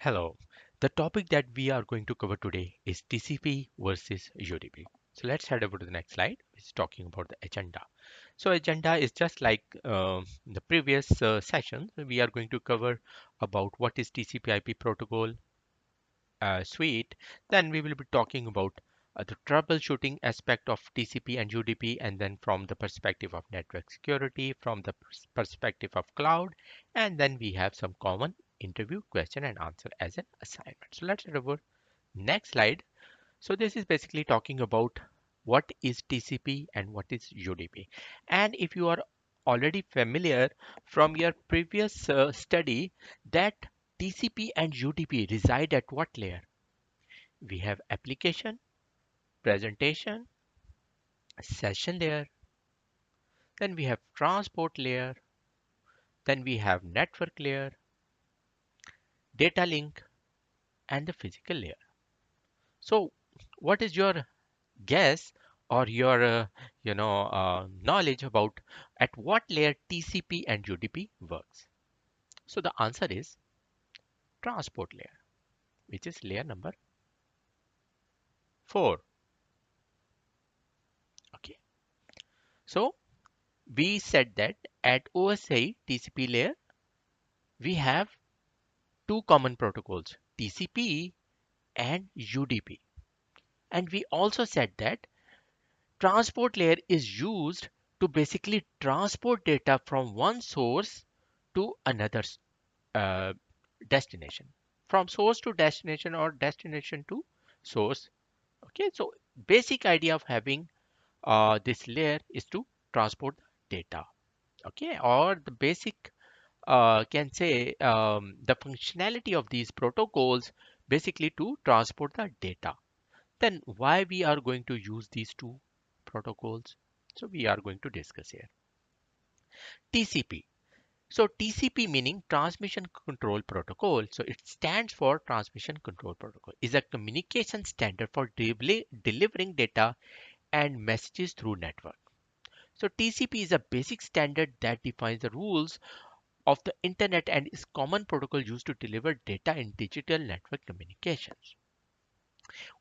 Hello. The topic that we are going to cover today is TCP versus UDP. So let's head over to the next slide. It's talking about the agenda. So agenda is just like the previous session. We are going to cover about what is TCP/IP protocol suite. Then we will be talking about the troubleshooting aspect of TCP and UDP, and then from the perspective of network security, from the perspective of cloud, and then we have some common interview question and answer as an assignment. So let's head over next slide. So this is basically talking about what is TCP and what is UDP. And if you are already familiar from your previous study that TCP and UDP reside at what layer? We have application, presentation, session layer, then we have transport layer, then we have network layer, data link, and the physical layer. So what is your guess or your knowledge about at what layer TCP and UDP works? So the answer is transport layer, which is layer number 4. Okay. So we said that at OSI TCP layer, we have two common protocols, TCP and UDP. And we also said that transport layer is used to basically transport data from one source to another uh, destination, from source to destination or destination to source. Okay, so basic idea of having this layer is to transport data. Okay, or the basic can say the functionality of these protocols basically to transport the data. Then why we are going to use these two protocols? So we are going to discuss here. TCP. So TCP meaning Transmission Control Protocol. So it stands for Transmission Control Protocol. Is a communication standard for delivering data and messages through network. So TCP is a basic standard that defines the rules of the internet and is common protocol used to deliver data in digital network communications.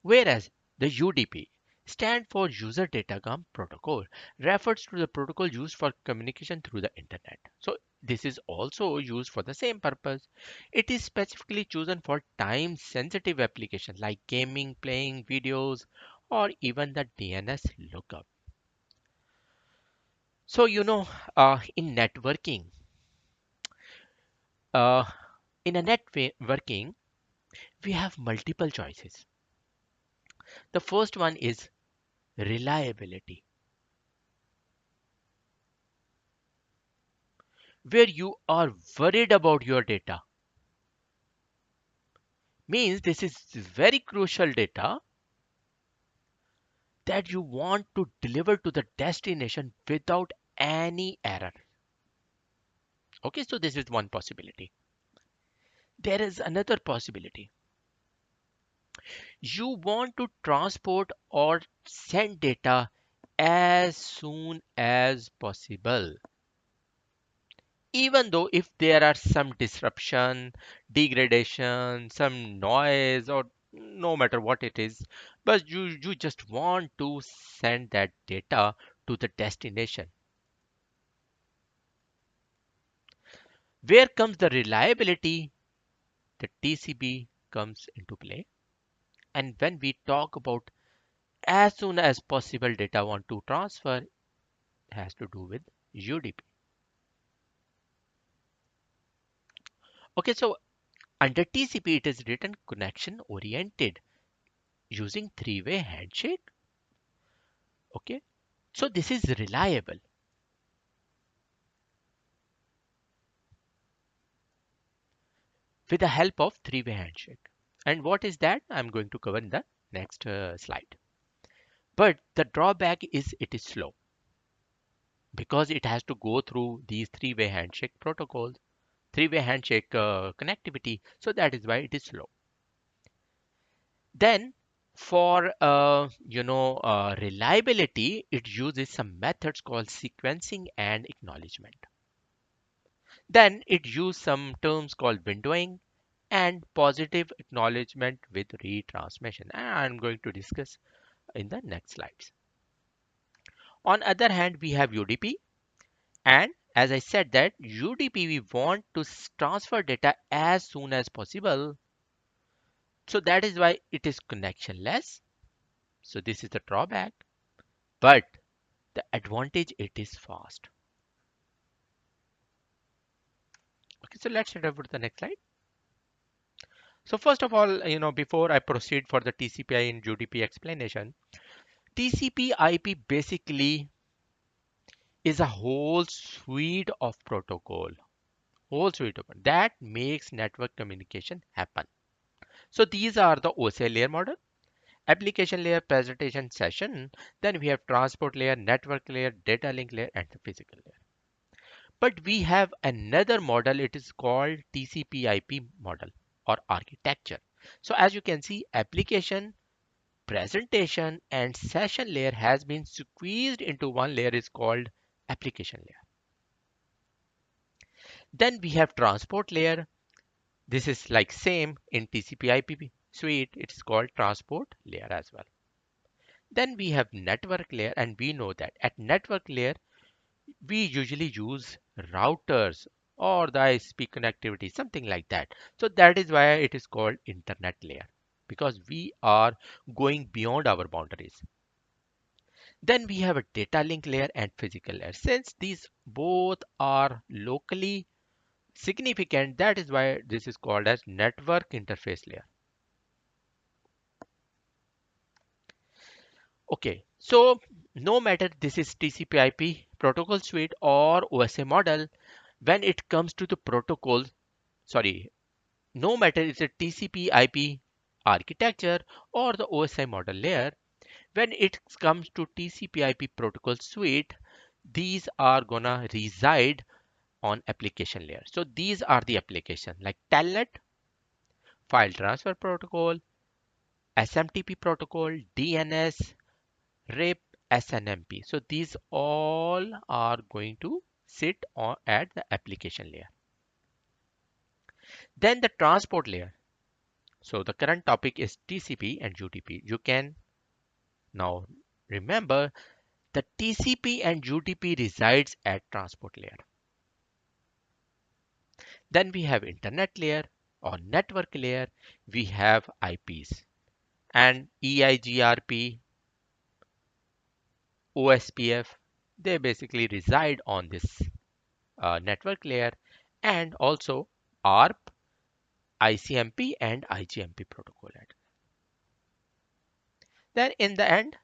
Whereas the UDP stand for User Datagram Protocol, refers to the protocol used for communication through the internet. So this is also used for the same purpose. It is specifically chosen for time sensitive applications like gaming, playing videos, or even the DNS lookup. So in networking, uh, in a networking, we have multiple choices. The first one is reliability, where you are worried about your data. Means this is very crucial data that you want to deliver to the destination without any error. Okay, so this is one possibility. There is another possibility. You want to transport or send data as soon as possible. Even though if there are some disruption, degradation, some noise, or no matter what it is, but you just want to send that data to the destination. Where comes the reliability? The TCP comes into play. And when we talk about as soon as possible data want to transfer, it has to do with UDP. Okay, so under TCP it is written connection oriented using three-way handshake. Okay, so this is reliable with the help of three-way handshake. And what is that? I'm going to cover in the next slide. But the drawback is it is slow because it has to go through these three-way handshake protocols, three-way handshake connectivity. So that is why it is slow. Then for reliability, it uses some methods called sequencing and acknowledgement. Then it uses some terms called windowing and positive acknowledgement with retransmission. And I'm going to discuss in the next slides. On other hand, we have UDP, and as I said that UDP we want to transfer data as soon as possible. So that is why it is connectionless. So this is the drawback, but the advantage it is fast. Okay, so let's head over to the next slide. So first of all, before I proceed for the TCP and UDP explanation, TCP IP basically is a whole suite of that makes network communication happen. So these are the OSI layer model, application layer, presentation session. Then we have transport layer, network layer, data link layer, and the physical layer. But we have another model. It is called TCP IP model or architecture. So as you can see, application, presentation, and session layer has been squeezed into one layer is called application layer. Then we have transport layer. This is like same in TCP IP suite. It's called transport layer as well. Then we have network layer, and we know that at network layer we usually use routers or the ISP connectivity, something like that. So that is why it is called internet layer, because we are going beyond our boundaries. Then we have a data link layer and physical layer. Since these both are locally significant, that is why this is called as network interface layer. Okay, so no matter this is TCP IP protocol suite or OSA model, when it comes to the protocol, sorry, no matter it's a TCP IP architecture or the OSI model layer, when it comes to TCP IP protocol suite, these are gonna reside on application layer. So these are the application like Telnet, file transfer protocol, SMTP protocol, DNS, RIP, SNMP. So these all are going to sit on at the application layer. Then the transport layer. So the current topic is TCP and UDP. You can now remember the TCP and UDP resides at transport layer. Then we have internet layer or network layer. We have IPs and EIGRP, OSPF. They basically reside on this network layer, and also ARP, ICMP, and IGMP protocol. Then in the end,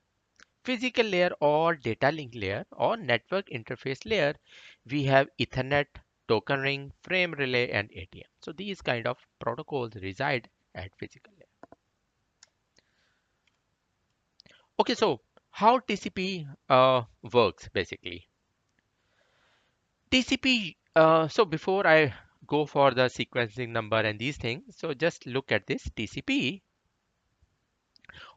physical layer or data link layer or network interface layer, we have Ethernet, token ring, frame relay, and ATM. So these kind of protocols reside at physical layer. Okay, so how TCP works basically. TCP, so before I go for the sequencing number and these things, so just look at this TCP.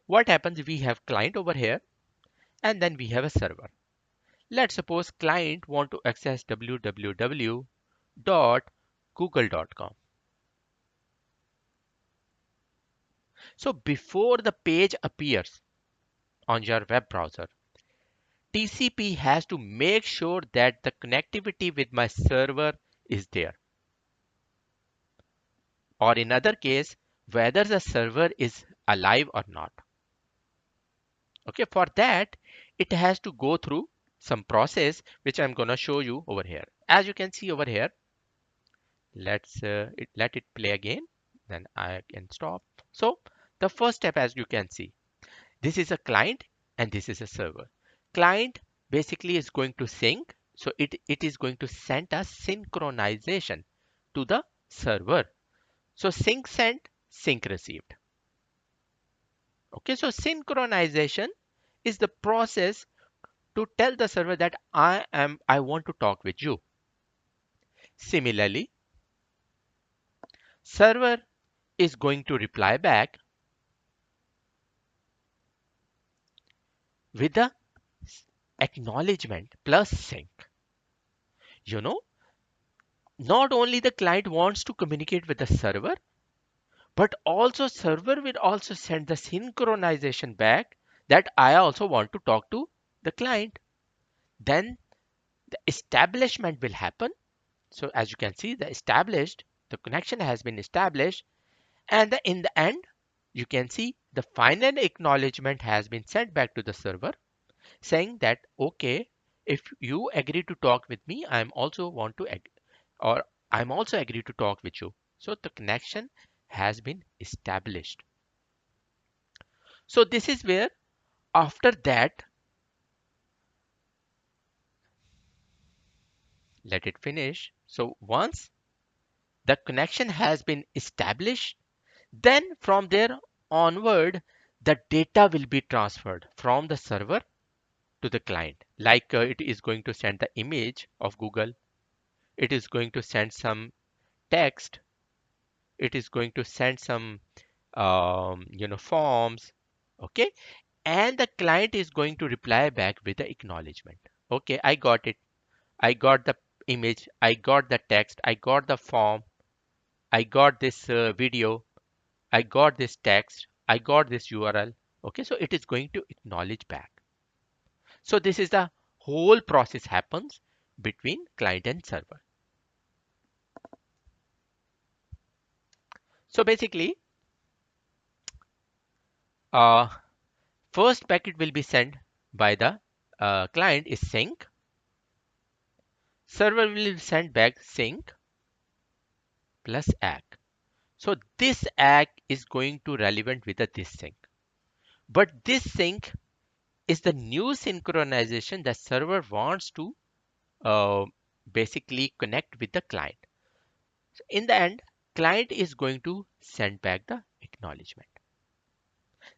What happens, we have client over here and then we have a server. Let's suppose client want to access www.google.com. So before the page appears on your web browser, TCP has to make sure that the connectivity with my server is there. Or in other case, whether the server is alive or not. Okay, for that, it has to go through some process which I'm going to show you over here. As you can see over here, let it play again, then I can stop. So the first step, as you can see, this is a client and this is a server. Client basically is going to sync, so it is going to send a synchronization to the server. So sync sent, sync received. Okay, so synchronization is the process to tell the server that I want to talk with you. Similarly, server is going to reply back with the acknowledgement plus sync. You know, not only the client wants to communicate with the server, But also server will also send the synchronization back that I also want to talk to the client. Then the establishment will happen. So as you can see, the connection has been established, and in the end, you can see the final acknowledgement has been sent back to the server saying that, okay, if you agree to talk with me, or I'm also agree to talk with you. So the connection has been established. So this is where after that, let it finish. So once the connection has been established, then from there onward, the data will be transferred from the server to the client. Like it is going to send the image of Google, it is going to send some text, it is going to send some forms, okay, and the client is going to reply back with the acknowledgement. Okay, I got it. I got the image, I got the text, I got the form, I got this video, I got this text, I got this URL. Okay, so it is going to acknowledge back. So this is the whole process happens between client and server. So basically, uh, first packet will be sent by the client is sync. Server will send back sync plus ACK. So this ACK is going to relevant with this sync. But this sync is the new synchronization that server wants to uh, basically connect with the client. So in the end, client is going to send back the acknowledgement.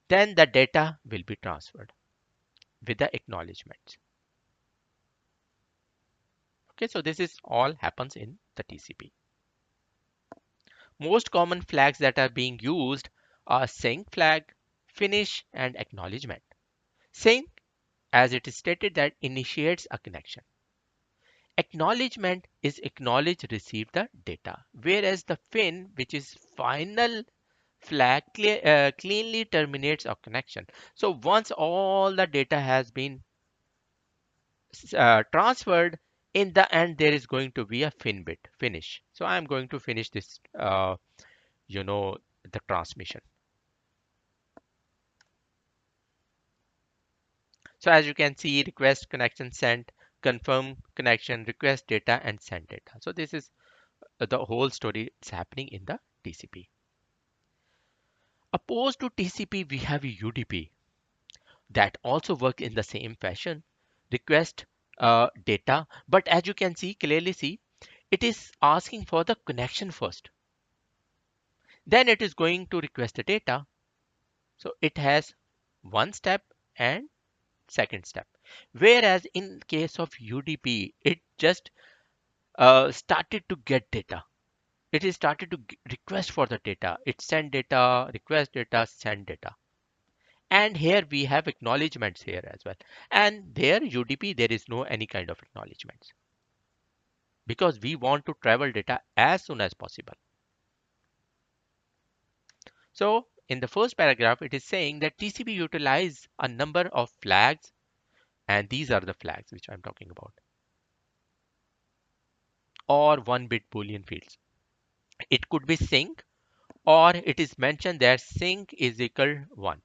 Then the data will be transferred with the acknowledgement. Okay, so this is all happens in the TCP. Most common flags that are being used are sync flag, finish, and acknowledgement. Sync, as it is stated, that initiates a connection. Acknowledgement is acknowledge receive the data, whereas the fin, which is final flag, cleanly terminates a connection. So once all the data has been transferred, in the end there is going to be a fin bit finish. So I'm going to finish this, you know, the transmission. So as you can see, request connection sent, confirm connection, request data, and send data. So this is the whole story is happening in the TCP. Opposed to TCP, we have UDP that also work in the same fashion. Request data, but as you can see, clearly see, it is asking for the connection first. Then it is going to request the data. So it has one step and second step. Whereas in case of UDP, it just started to get data. It is started to request for the data. It send data, request data, send data. And here we have acknowledgements here as well. And there UDP, there is no any kind of acknowledgements because we want to travel data as soon as possible. So in the first paragraph, it is saying that TCP utilize a number of flags, and these are the flags which I'm talking about, or one bit Boolean fields. It could be sync, or it is mentioned that sync is equal 1.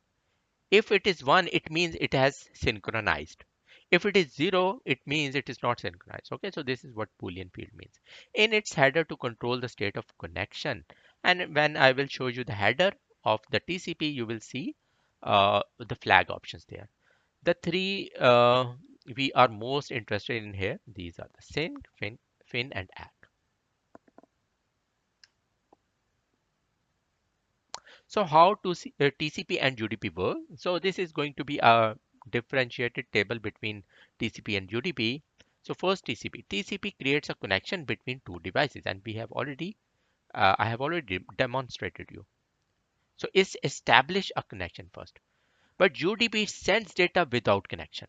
If it is 1, it means it has synchronized. If it is 0, it means it is not synchronized. Okay, so this is what Boolean field means. In its header to control the state of connection. And when I will show you the header of the TCP, you will see the flag options there. The three we are most interested in here, these are the sync, fin, and ACK. So how to TCP and UDP work? So this is going to be a differentiated table between TCP and UDP. So first TCP. TCP creates a connection between two devices, and we have already I have already demonstrated you. So it's establish a connection first. But UDP sends data without connection.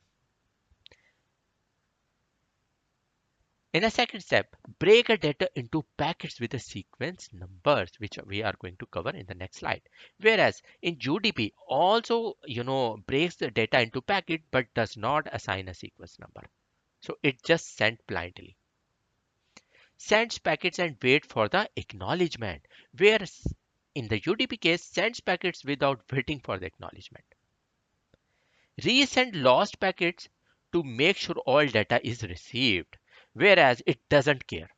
In a second step, break a data into packets with the sequence numbers, which we are going to cover in the next slide. Whereas in UDP also, breaks the data into packet but does not assign a sequence number. So it just sent blindly. Sends packets and wait for the acknowledgement. Whereas in the UDP case, sends packets without waiting for the acknowledgement. Resend lost packets to make sure all data is received. Whereas it doesn't care.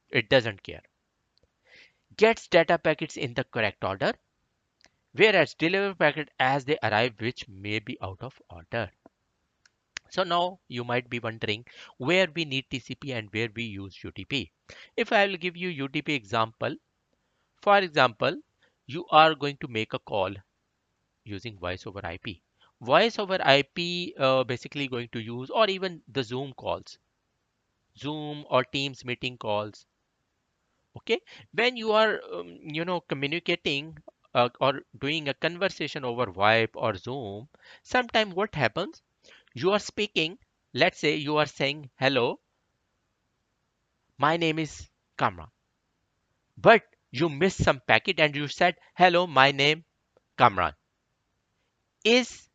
It doesn't care. Gets data packets in the correct order, whereas deliver packet as they arrive, which may be out of order. So now you might be wondering where we need TCP and where we use UDP. If I will give you UDP example, for example, you are going to make a call using voice over IP. Voice over IP basically going to use, or even the Zoom calls, Zoom or Teams meeting calls. Okay, when you are communicating or doing a conversation over Vibe or Zoom, sometime what happens, you are speaking, let's say you are saying hello, my name is Kamran, but you missed some packet and you said hello, my name Kamran is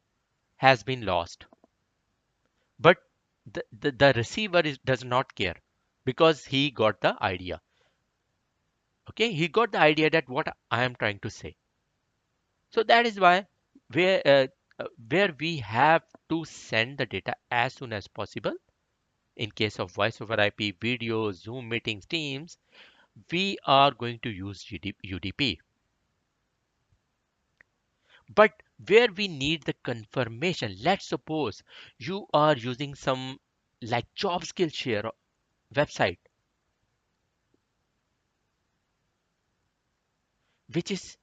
has been lost, but the receiver does not care because he got the idea. Okay, he got the idea that what I am trying to say. So that is why where uh, where we have to send the data as soon as possible. In case of voice over IP, video, Zoom meetings, Teams, we are going to use UDP. But where we need the confirmation, let's suppose you are using some like job skill share website, which is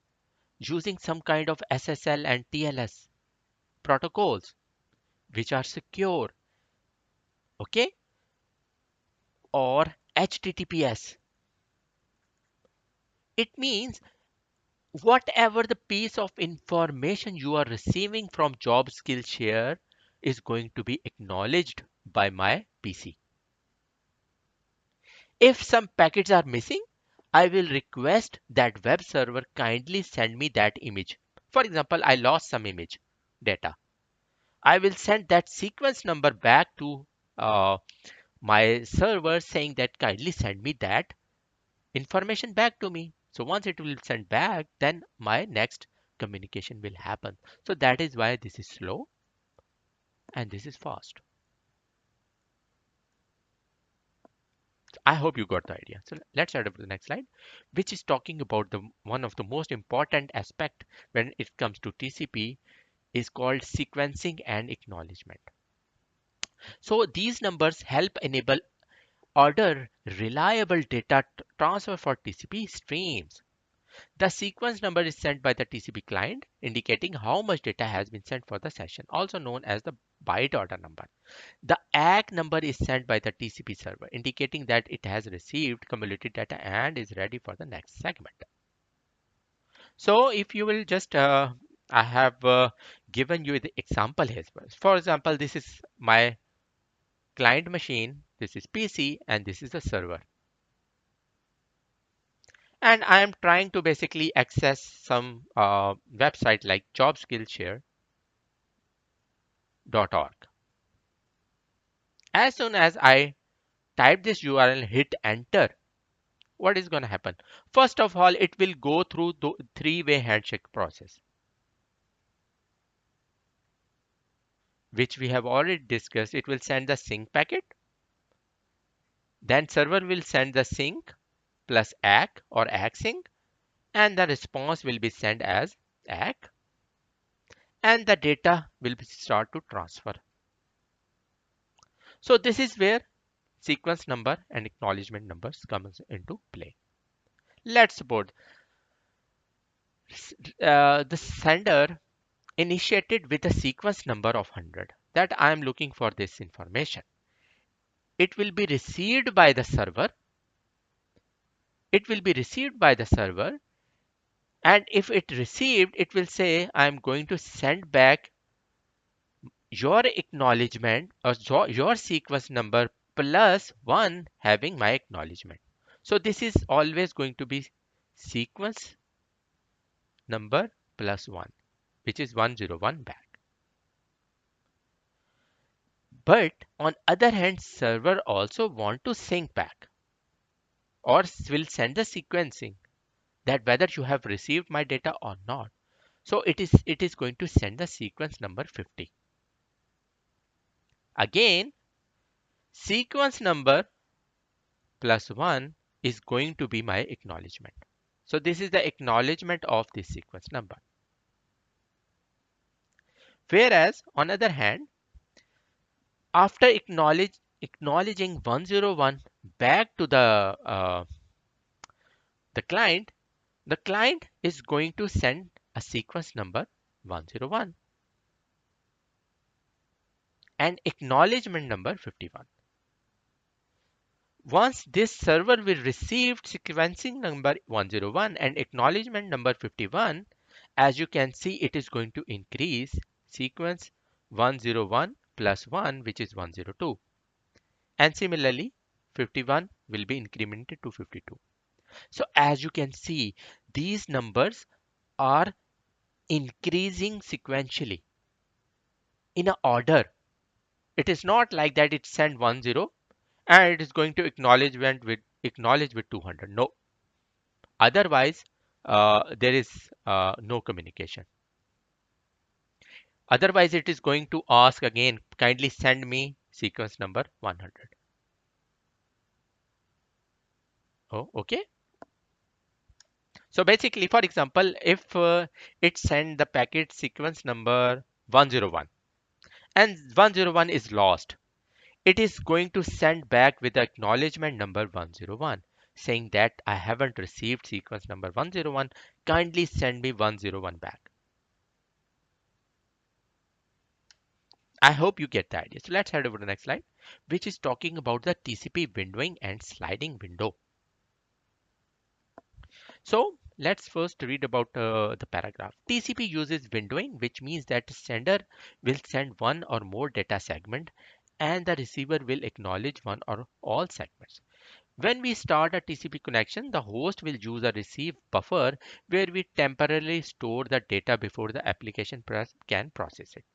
using some kind of SSL and TLS protocols, which are secure, okay, or HTTPS. It means whatever the piece of information you are receiving from job skill share is going to be acknowledged by my PC. If some packets are missing, I will request that web server kindly send me that image. For example, I lost some image data. I will send that sequence number back to uh, my server saying that kindly send me that information back to me. So once it will send back, then my next communication will happen. So that is why this is slow and this is fast. I hope you got the idea. So let's head over to the next slide, which is talking about the one of the most important aspect when it comes to TCP is called sequencing and acknowledgement. So these numbers help enable order reliable data transfer for TCP streams. The sequence number is sent by the TCP client, indicating how much data has been sent for the session, also known as the byte order number. The ACK number is sent by the TCP server, indicating that it has received cumulative data and is ready for the next segment. So if you will just, I have given you the example here. For example, this is my client machine, this is PC, and this is the server. And I am trying to basically access some website like jobskillshare.org. As soon as I type this URL, hit enter, what is going to happen? First of all, it will go through the three-way handshake process, which we have already discussed. It will send the sync packet, then server will send the sync plus ACK or ACK sync, and the response will be sent as ACK, and the data will start to transfer. So this is where sequence number and acknowledgement numbers comes into play. Let's suppose the sender initiated with a sequence number of 100 that I am looking for this information. It will be received by the server. It will be received by the server. And if it received, it will say, I'm going to send back your acknowledgement or your sequence number plus 1 having my acknowledgement. So this is always going to be sequence number plus 1, which is 101 back. But on other hand, server also want to sync back or will send the sequencing that whether you have received my data or not. So it is going to send the sequence number 50. Again, sequence number plus 1 is going to be my acknowledgement. So this is the acknowledgement of this sequence number. Whereas on other hand, after acknowledging 101 back to the client, the client is going to send a sequence number 101 and acknowledgement number 51. Once this server will receive sequencing number 101 and acknowledgement number 51, as you can see, it is going to increase sequence 101 plus 1, which is 102. And similarly, 51 will be incremented to 52. So as you can see, these numbers are increasing sequentially in a order. It is not like that it sent 10 and it is going to acknowledge with 200. No, otherwise there is no communication. Otherwise it is going to ask again, kindly send me sequence number 100. Oh, okay. So basically, for example, if it send the packet sequence number 101 and 101 is lost, it is going to send back with the acknowledgement number 101 saying that I haven't received sequence number 101. Kindly send me 101 back. I hope you get the idea. So let's head over to the next slide, which is talking about the TCP windowing and sliding window. So let's first read about the paragraph. TCP uses windowing, which means that the sender will send one or more data segment and the receiver will acknowledge one or all segments. When we start a TCP connection, the host will use a receive buffer where we temporarily store the data before the application can process it.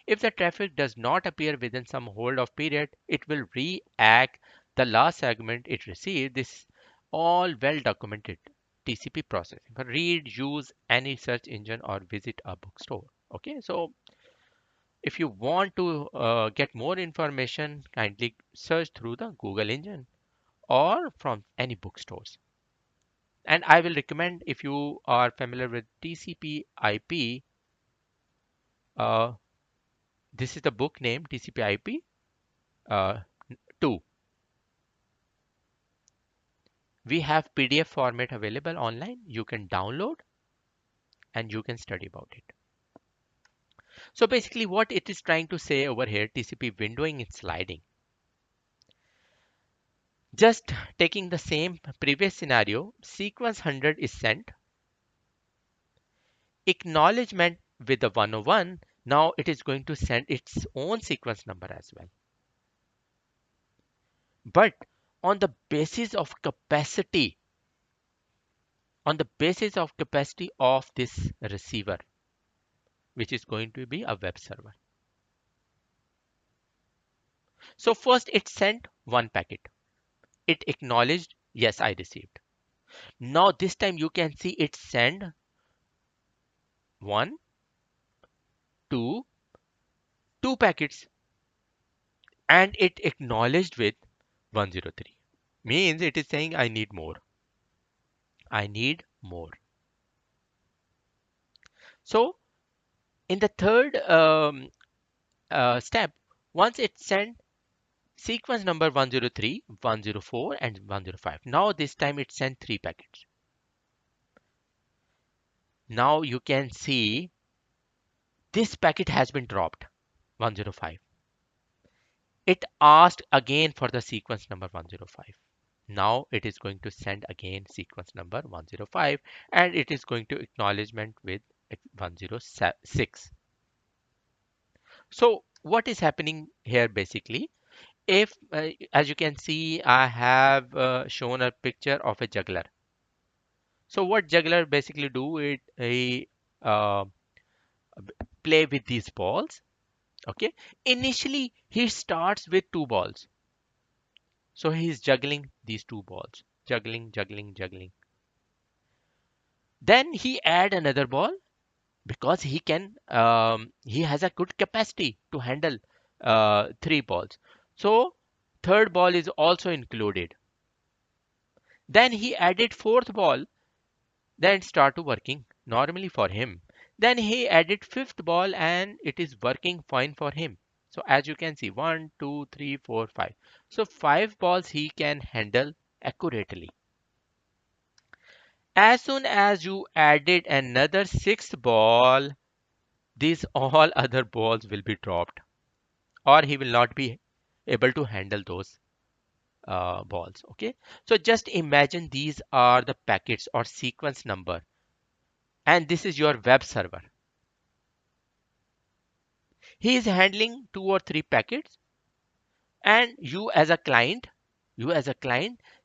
If the traffic does not appear within some hold off period, it will re-act the last segment it received. This all well documented TCP processing. But read, use any search engine or visit a bookstore. Okay, so if you want to get more information, kindly search through the Google engine or from any bookstores. And I will recommend if you are familiar with TCP IP, uh, this is the book name TCP IP uh, 2. We have PDF format available online. You can download and you can study about it. So basically what it is trying to say over here, TCP windowing and sliding. Just taking the same previous scenario, sequence 100 is sent, acknowledgement with the 101, now it is going to send its own sequence number as well. But on the basis of capacity, on the basis of capacity of this receiver, which is going to be a web server. So first it sent one packet. It acknowledged, yes, I received. Now this time you can see it send one, two, two packets and it acknowledged with 103. Means it is saying I need more. I need more. So in the third step, once it sent sequence number 103, 104 and 105. Now this time it sent three packets. Now you can see this packet has been dropped, 105. It asked again for the sequence number 105. Now it is going to send again sequence number 105 and it is going to acknowledgement with 106. So what is happening here basically? If, as you can see, I have shown a picture of a juggler. So what juggler basically do it, he uh, play with these balls. Okay, initially he starts with two balls, so he's juggling these two balls, juggling, juggling, juggling. Then he add another ball because he has a good capacity to handle three balls. So third ball is also included. Then he added fourth ball, then it started working normally for him. Then he added fifth ball and it is working fine for him. So as you can see, one, two, three, four, five. So five balls he can handle accurately. As soon as you added another sixth ball, these all other balls will be dropped, or he will not be able to handle those balls. Okay, so just imagine these are the packets or sequence number, and this is your web server. He is handling two or three packets, and you as a client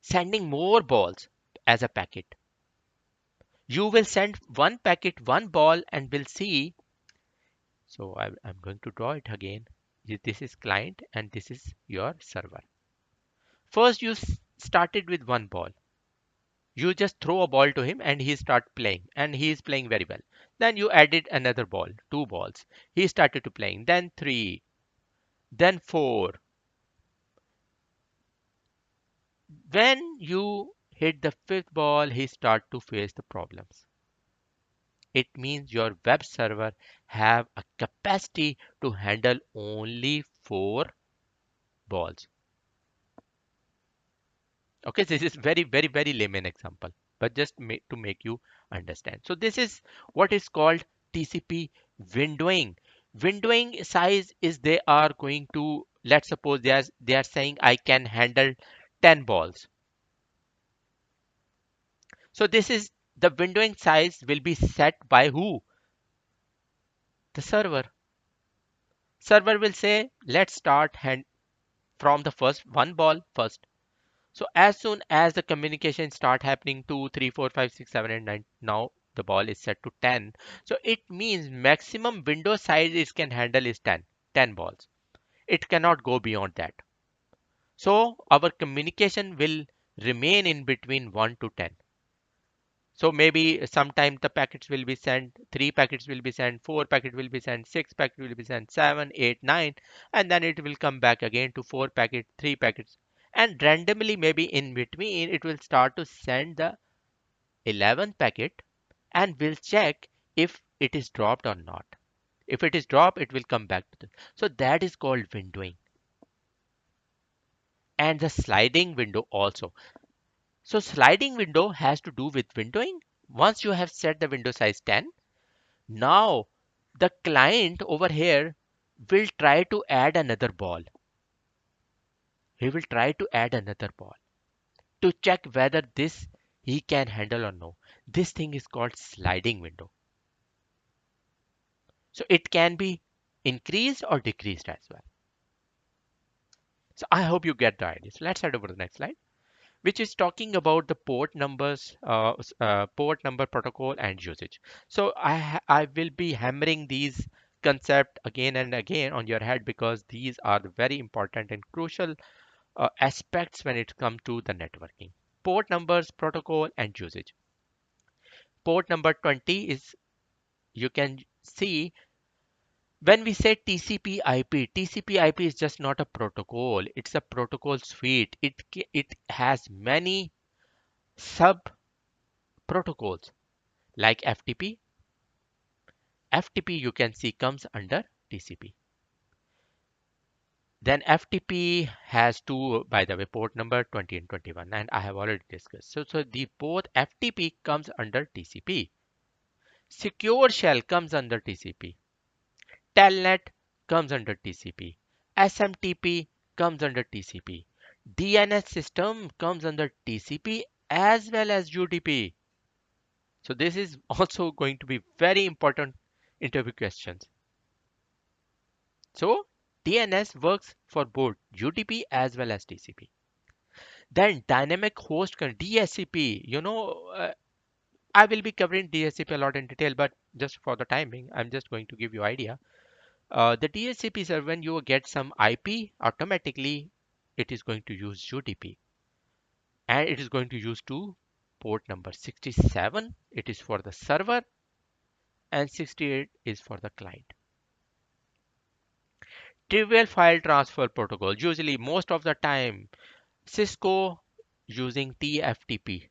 sending more balls as a packet. You will send one packet, one ball, and will see. So I'm going to draw it again. This is client and this is your server. First, you started with one ball. You just throw a ball to him and he start playing, and he is playing very well. Then you added another ball, two balls. He started to playing. Then three, then four. When you hit the fifth ball, he start to face the problems. It means your web server have a capacity to handle only four balls. Okay, this is very, very, very layman example, but just to make you understand. So this is what is called TCP windowing. Windowing size is they are going to, let's suppose they are saying I can handle 10 balls. So this is the windowing size will be set by who? The server. Server will say let's start hand from the first one ball first. So as soon as the communication start happening 2, 3, 4, 5, 6, 7, and 9, now the ball is set to 10. So it means maximum window size it can handle is 10, 10 balls. It cannot go beyond that. So our communication will remain in between 1 to 10. So maybe sometime the packets will be sent, three packets will be sent, four packets will be sent, six packets will be sent, seven, eight, nine, and then it will come back again to four packets, three packets. And randomly, maybe in between, it will start to send the 11th packet and will check if it is dropped or not. If it is dropped, it will come back to the. So that is called windowing. And the sliding window also. So sliding window has to do with windowing. Once you have set the window size 10, now the client over here will try to add another ball. He will try to add another ball to check whether this he can handle or no. This thing is called sliding window. So it can be increased or decreased as well. So I hope you get the idea. So let's head over to the next slide, which is talking about the port numbers, port number protocol and usage. So I will be hammering these concept again and again on your head because these are the very important and crucial aspects when it comes to the networking. Port numbers, protocol, and usage. Port number 20 is, you can see, when we say TCP IP, TCP IP is just not a protocol. It's a protocol suite. It has many sub protocols like FTP. FTP you can see comes under TCP. Then FTP has two, by the way, port number 20 and 21, and I have already discussed. So the both FTP comes under TCP. Secure shell comes under TCP. Telnet comes under TCP. SMTP comes under TCP. DNS system comes under TCP as well as UDP. So this is also going to be very important interview questions. So DNS works for both UDP as well as TCP. Then dynamic host DHCP, I will be covering DHCP a lot in detail, but just for the timing, I'm just going to give you idea. The DHCP server, when you get some IP, automatically it is going to use UDP, and it is going to use two port number 67. It is for the server, and 68 is for the client. Trivial file transfer protocol. Usually, most of the time, Cisco using TFTP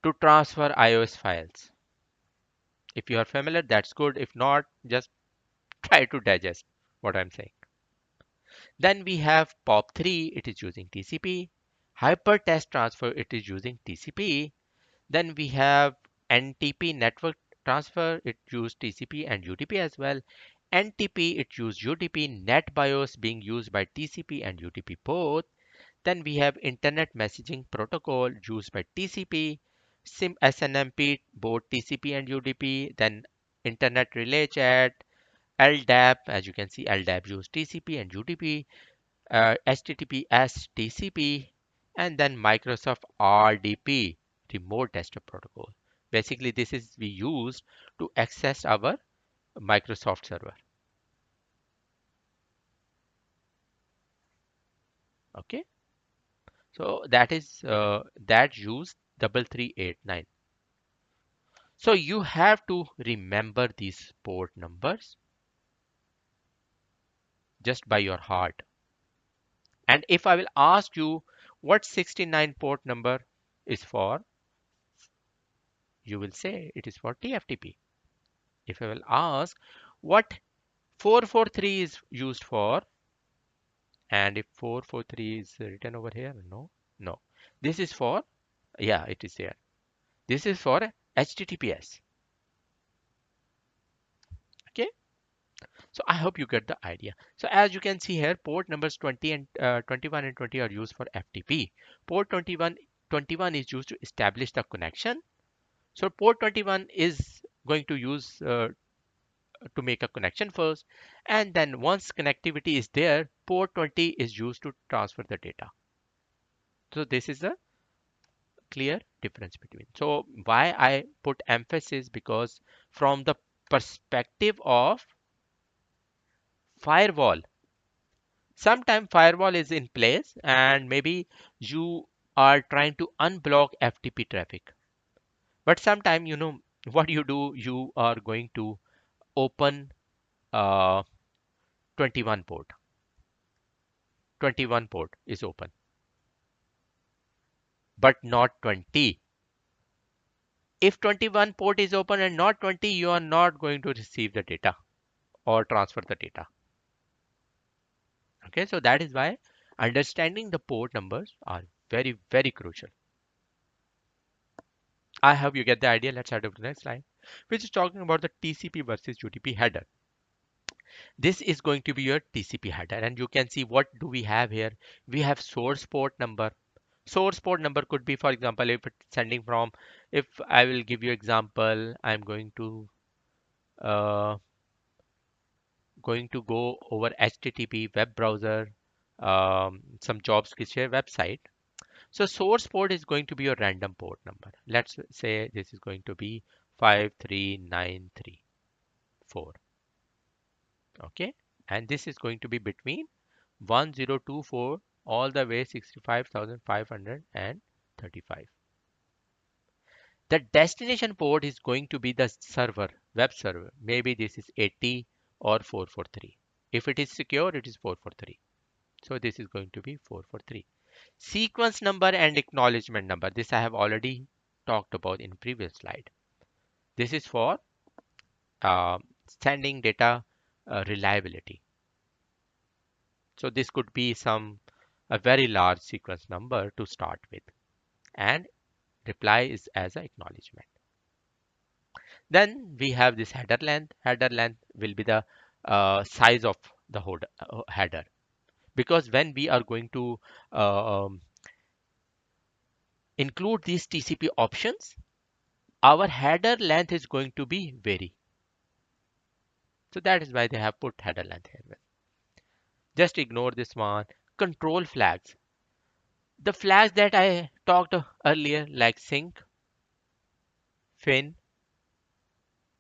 to transfer iOS files. If you are familiar, that's good. If not, just try to digest what I'm saying. Then we have POP3, it is using TCP. Hypertext transfer, it is using TCP. Then we have NTP network transfer, it used TCP and UDP as well. NTP, it used UDP. NetBIOS being used by TCP and UDP both. Then we have Internet Messaging Protocol used by TCP. SNMP, both TCP and UDP. Then Internet Relay Chat, LDAP, as you can see, LDAP used TCP and UDP. HTTPS TCP, and then Microsoft RDP, Remote Desktop Protocol. Basically, this is we used to access our Microsoft server. Okay, so that is that use 3389. So you have to remember these port numbers just by your heart. And if I will ask you what 69 port number is for, you will say it is for TFTP. If I will ask what 443 is used for, and if 443 is written over here, no, this is for, yeah, it is here. This is for HTTPS. Okay, so I hope you get the idea. So as you can see here, port numbers 20 and 21 and 20 are used for FTP. Port 21 is used to establish the connection. So port 21 is going to use to make a connection first, and then once connectivity is there, port 20 is used to transfer the data. So this is a clear difference between. So why I put emphasis, because from the perspective of firewall, sometimes firewall is in place and maybe you are trying to unblock FTP traffic, but sometimes what you do, you are going to open uh, 21 port. 21 port is open, but not 20. If 21 port is open and not 20, you are not going to receive the data or transfer the data. Okay, so that is why understanding the port numbers are very, very crucial. I hope you get the idea. Let's head over to the next slide, which is talking about the TCP versus UDP header. This is going to be your TCP header, and you can see what do we have here. We have source port number. Source port number could be, for example, if it's sending from, if I will give you example, I'm uh, going to go over HTTP web browser, some jobs share website. So source port is going to be your random port number. Let's say this is going to be 53934. Okay. And this is going to be between 1024 all the way 65,535. The destination port is going to be the server, web server. Maybe this is 80 or 443. If it is secure, it is 443. So this is going to be 443. Sequence number and acknowledgement number. This I have already talked about in previous slide. This is for uh, sending data reliability. So this could be a very large sequence number to start with, and reply is as an acknowledgement. Then we have this header length. Header length will be the size of the header, because when we are going to include these TCP options, our header length is going to be vary. So that is why they have put header length here. Just ignore this one. Control flags. The flags that I talked earlier, like sync, fin,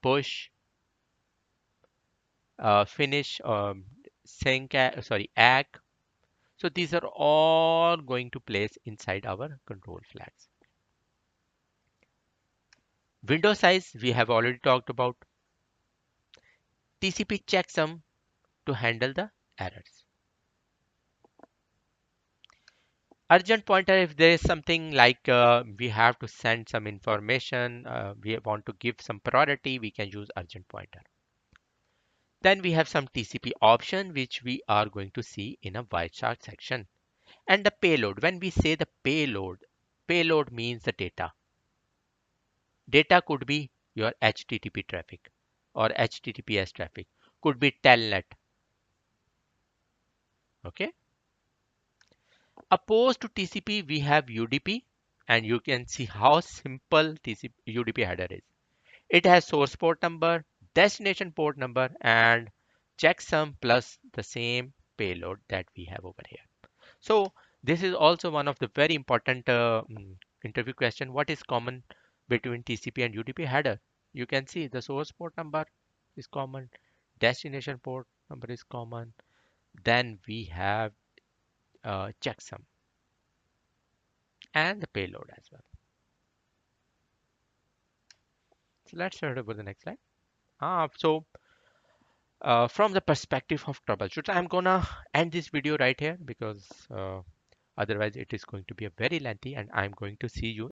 push, finish, sync, sorry, ag. So these are all going to place inside our control flags. Window size, we have already talked about. TCP checksum to handle the errors. Urgent pointer, if there is something like we have to send some information, we want to give some priority, we can use urgent pointer. Then we have some TCP option, which we are going to see in a Y chart section. And the payload, when we say the payload means the data. Data could be your HTTP traffic or HTTPS traffic, could be telnet. Okay. Opposed to TCP, we have UDP, and you can see how simple TCP UDP header is. It has source port number, destination port number, and checksum plus the same payload that we have over here. So this is also one of the very important interview question. What is common between TCP and UDP header? You can see the source port number is common, destination port number is common. Then we have checksum and the payload as well. So let's head over the next slide. From the perspective of troubleshoot, I'm gonna end this video right here because otherwise it is going to be a very lengthy, and I'm going to see you